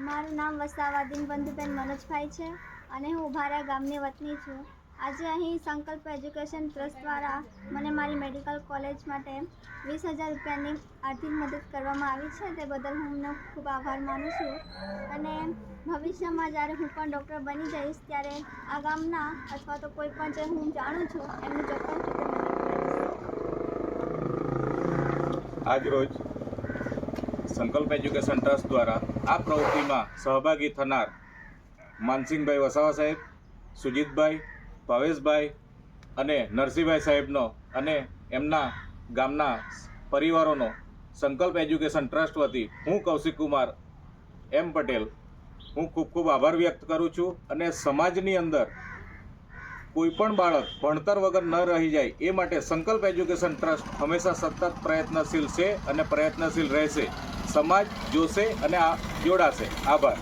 મારું નામ વસાવા દિનબંધુબેન મનોજભાઈ છે અને હું ઉભારા ગામની વતની છું. આજે અહીં સંકલ્પ એજ્યુકેશન ટ્રસ્ટ દ્વારા મને મારી મેડિકલ કોલેજ માટે 20,000 રૂપિયાની આર્થિક મદદ કરવામાં આવી છે. તે બદલ હું એમનો ખૂબ આભાર માનું છું. અને ભવિષ્યમાં જ્યારે હું પણ ડૉક્ટર બની જઈશ ત્યારે આ ગામના અથવા તો કોઈ પણ જે હું જાણું છું એમની ચોક્કસ રીતે મદદ કરીશ. આજ રોજ સંકલ્પ એજ્યુકેશન ટ્રસ્ટ દ્વારા આ પ્રવૃત્તિમાં સહભાગી થનાર માનસિંહભાઈ વસાવા સાહેબ, સુજીતભાઈ, ભાવેશભાઈ અને નરસિંહભાઈ સાહેબનો અને એમના ગામના પરિવારોનો સંકલ્પ એજ્યુકેશન ટ્રસ્ટ વતી હું કૌશિક કુમાર એમ પટેલ હું ખૂબ ખૂબ આભાર વ્યક્ત કરું છું. અને સમાજની અંદર કોઈપણ બાળક ભણતર વગર ન રહી જાય એ માટે સંકલ્પ એજ્યુકેશન ટ્રસ્ટ હંમેશા સતત પ્રયત્નશીલ છે અને પ્રયત્નશીલ રહેશે. સમાજ જોશે અને જોડાશે. આભાર.